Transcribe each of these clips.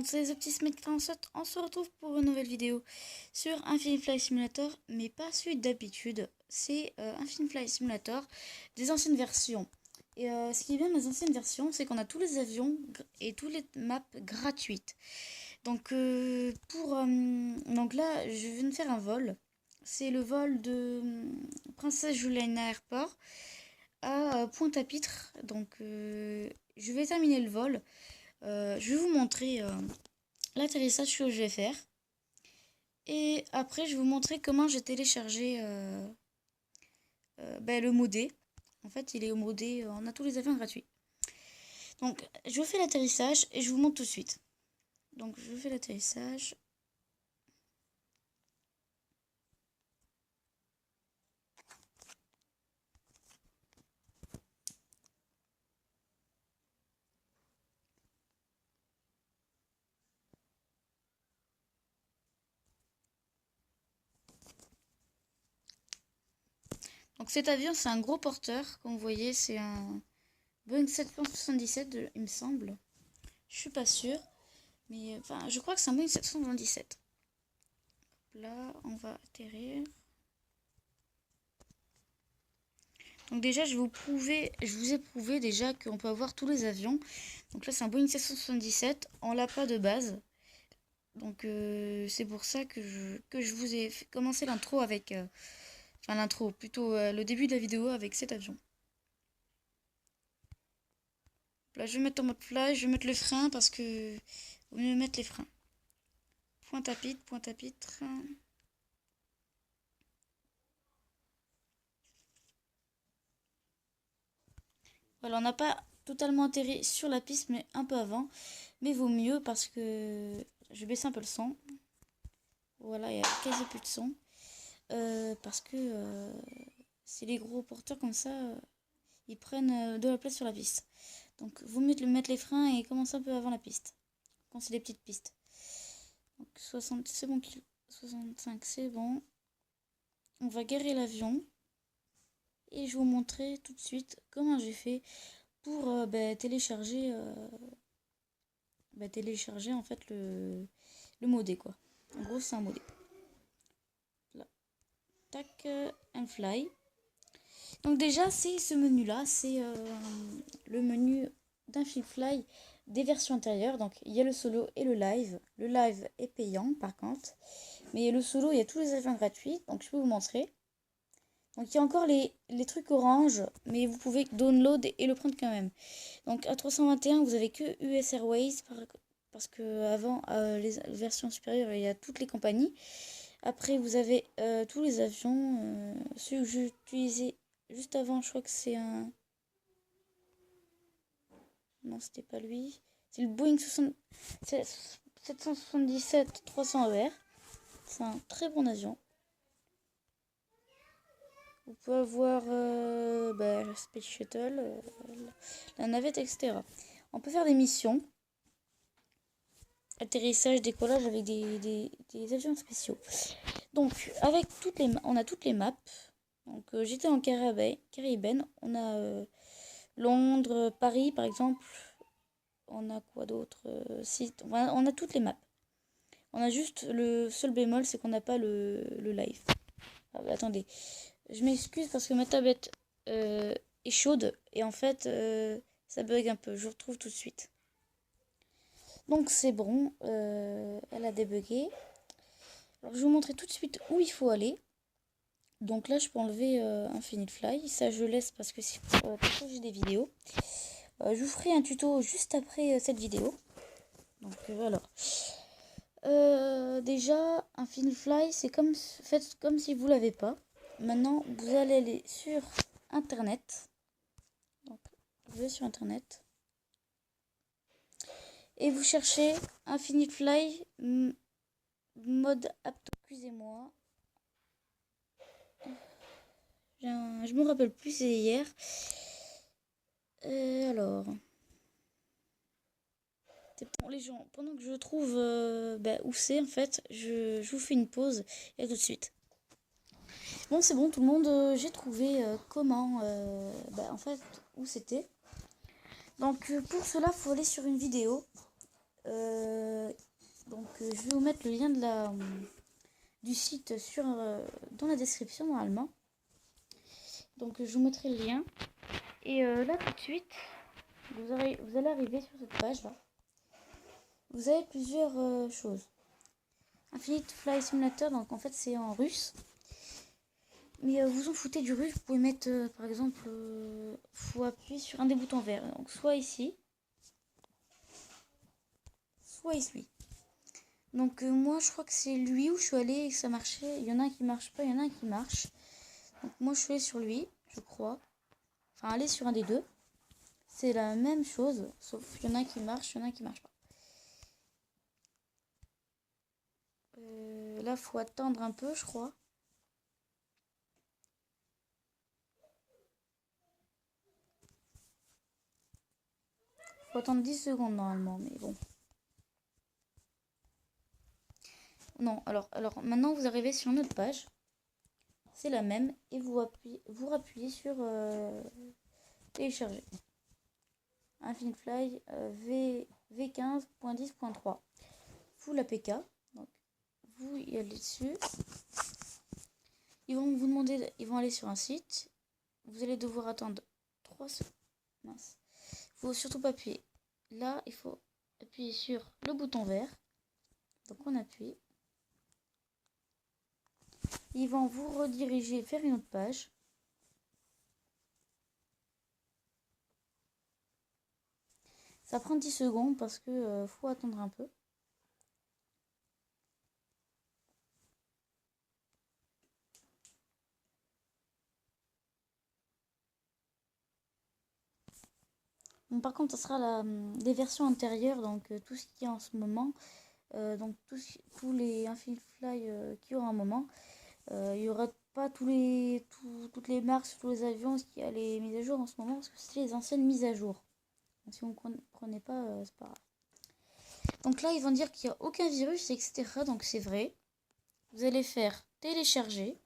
monde, c'est The Petit Smith 47. On se retrouve pour une nouvelle vidéo sur Infinite Flight Simulator, mais pas celui d'habitude. C'est Infinite Flight Simulator des anciennes versions. Et ce qui est bien dans les anciennes versions, c'est qu'on a tous les avions et toutes les maps gratuites. Donc, donc là, je viens de faire un vol. C'est le vol de Princesse Juliana Airport à Pointe-à-Pitre. Donc, je vais terminer le vol. Je vais vous montrer l'atterrissage que je vais faire. Et après, je vais vous montrer comment j'ai téléchargé le modé. En fait, il est au modé, on a tous les avions gratuits. Donc, je fais l'atterrissage et je vous montre tout de suite. Donc, je fais l'atterrissage. Donc cet avion, c'est un gros porteur. Comme vous voyez, c'est un Boeing 777, il me semble. Je suis pas sûre. Mais enfin, je crois que c'est un Boeing 777. Là, on va atterrir. Donc déjà, je vous ai prouvé déjà qu'on peut avoir tous les avions. Donc là, c'est un Boeing 777. On l'a pas de base. Donc c'est pour ça que je vous ai commencé l'intro avec... Enfin, l'intro, plutôt le début de la vidéo avec cet avion. Là, je vais mettre en mode fly, je vais mettre le frein parce que... Vaut mieux mettre les freins. Pointe-à-Pitre. Voilà, on n'a pas totalement atterri sur la piste, mais un peu avant. Mais vaut mieux parce que... Je vais baisser un peu le son. Voilà, il n'y a quasi plus de son. Parce que c'est les gros porteurs comme ça, ils prennent de la place sur la piste. Donc, vaut mieux mettre les freins et commencer un peu avant la piste. Quand c'est des petites pistes. Donc, 60, c'est bon. 65, c'est bon. On va garer l'avion. Et je vais vous montrer tout de suite comment j'ai fait pour télécharger en fait le modé quoi. En gros c'est un modé. Là. Tac, and fly. Donc déjà c'est ce menu là, c'est le menu d'Infinite Fly des versions antérieures. Donc il y a le solo et le live. Le live est payant par contre. Mais le solo il y a tous les avions gratuits. Donc je peux vous montrer. Donc il y a encore les trucs orange, mais vous pouvez download et le prendre quand même. Donc à 321, vous avez que US Airways, parce que avant, les versions supérieures, il y a toutes les compagnies. Après, vous avez tous les avions. Celui que j'ai utilisé juste avant, je crois que c'est un... Non, c'était pas lui. C'est le Boeing 777-300ER. C'est un très bon avion. Vous pouvez avoir le Space Shuttle, la navette, etc. On peut faire des missions. Atterrissage, décollage avec des avions spéciaux. Donc, avec on a toutes les maps. Donc, j'étais en Caribène. On a Londres, Paris, par exemple. On a quoi d'autre sites. On a toutes les maps. On a juste le seul bémol, c'est qu'on n'a pas le live. Ah, attendez. Je m'excuse parce que ma tablette est chaude et en fait ça bug un peu. Je vous retrouve tout de suite. Donc c'est bon, elle a débugué. Alors je vais vous montrer tout de suite où il faut aller. Donc là je peux enlever Infinite Fly. Ça je laisse parce que c'est pour protéger des vidéos. Je vous ferai un tuto juste après cette vidéo. Donc voilà. Déjà Infinite Fly c'est faites comme si vous l'avez pas. Maintenant, vous allez aller sur Internet. Donc, vous allez sur Internet. Et vous cherchez Infinite Fly mode apto. Excusez-moi. Je me rappelle plus, c'est hier. Alors. Pour les gens, pendant que je trouve où c'est, en fait, je vous fais une pause et à tout de suite. Bon, c'est bon, tout le monde, j'ai trouvé comment, en fait, où c'était. Donc, pour cela, il faut aller sur une vidéo. Je vais vous mettre le lien du site dans la description normalement. Donc je vous mettrai le lien. Et là tout de suite, vous allez arriver sur cette page là. Vous avez plusieurs choses. Infinite Fly Simulator, donc en fait c'est en russe. Mais vous en foutez du russe, vous pouvez mettre par exemple, faut appuyer sur un des boutons verts. Donc soit ici, soit ici. Donc moi je crois que c'est lui où je suis allée et que ça marchait. Il y en a un qui marche pas, il y en a un qui marche. Donc moi je suis allée sur lui, je crois. Enfin aller sur un des deux. C'est la même chose, sauf il y en a un qui marche, il y en a un qui marche pas. Là faut attendre un peu je crois. Faut attendre 10 secondes normalement, mais bon. Non, alors maintenant vous arrivez sur notre page. C'est la même et vous appuyez sur télécharger. Infinite Fly V15.10.3. Full APK. Donc vous y allez dessus. Ils vont vous demander, ils vont aller sur un site. Vous allez devoir attendre 3 secondes. Mince. Il faut surtout pas appuyer. Là, il faut appuyer sur le bouton vert. Donc on appuie. Ils vont vous rediriger vers une autre page. Ça prend 10 secondes parce que faut attendre un peu. Bon, par contre, ça sera les versions antérieures, donc tout ce qui est en ce moment. Donc tous les Infinite Fly qui auront un moment. Il n'y aura pas toutes les marques sur tous les avions qui a les mises à jour en ce moment parce que c'est les anciennes mises à jour. Donc, si vous ne comprenez pas, c'est pas grave. Donc là, ils vont dire qu'il n'y a aucun virus, etc. Donc c'est vrai. Vous allez faire télécharger.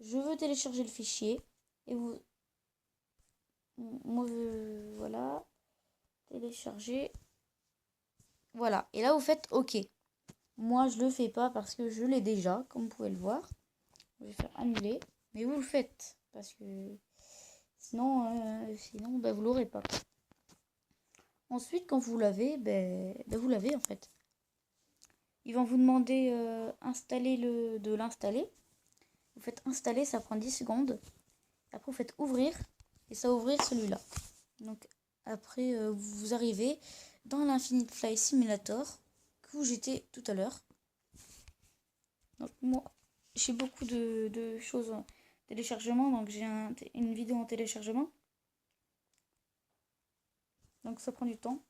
Je veux télécharger le fichier. Et vous... Moi, voilà. Télécharger. Voilà. Et là, vous faites OK. Moi, je le fais pas parce que je l'ai déjà, comme vous pouvez le voir. Je vais faire annuler. Mais vous le faites parce que sinon bah, vous l'aurez pas. Ensuite, quand vous l'avez, vous l'avez en fait. Ils vont vous demander de l'installer. Vous faites installer, ça prend 10 secondes. Après, vous faites ouvrir et ça va ouvrir celui-là. Donc après, vous arrivez dans l'Infinite Fly Simulator où j'étais tout à l'heure. Donc moi, j'ai beaucoup de choses en téléchargement, donc j'ai une vidéo en téléchargement. Donc ça prend du temps.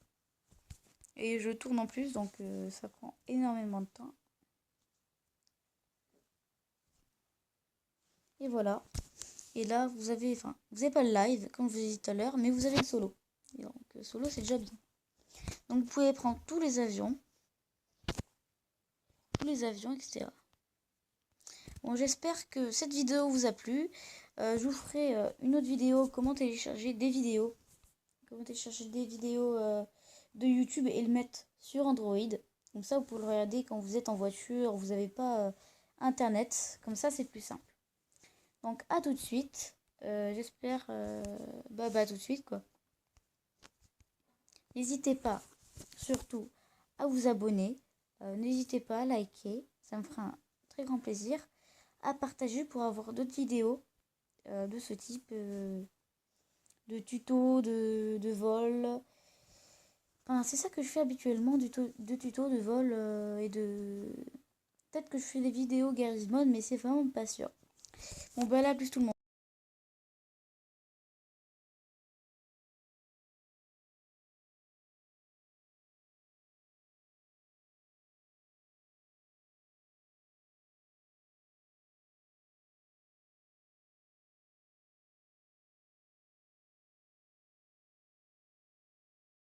Et je tourne en plus, donc ça prend énormément de temps. Et voilà. Et là, vous avez pas le live, comme je vous ai dit tout à l'heure, mais vous avez le solo. Et donc solo, c'est déjà bien. Donc vous pouvez prendre tous les avions, etc. Bon, j'espère que cette vidéo vous a plu. Je vous ferai une autre vidéo, comment télécharger des vidéos. De YouTube et le mettre sur Android. Comme ça, vous pouvez le regarder quand vous êtes en voiture, vous n'avez pas Internet. Comme ça, c'est plus simple. Donc, à tout de suite. J'espère... à tout de suite, quoi. N'hésitez pas, surtout, à vous abonner. N'hésitez pas à liker. Ça me fera un très grand plaisir. À partager pour avoir d'autres vidéos de ce type. De tutos, de vol. Enfin, c'est ça que je fais habituellement, de tutos, de vol et de... Peut-être que je fais des vidéos Garry's Mod, mais c'est vraiment pas sûr. Bon, bah là, plus tout le monde.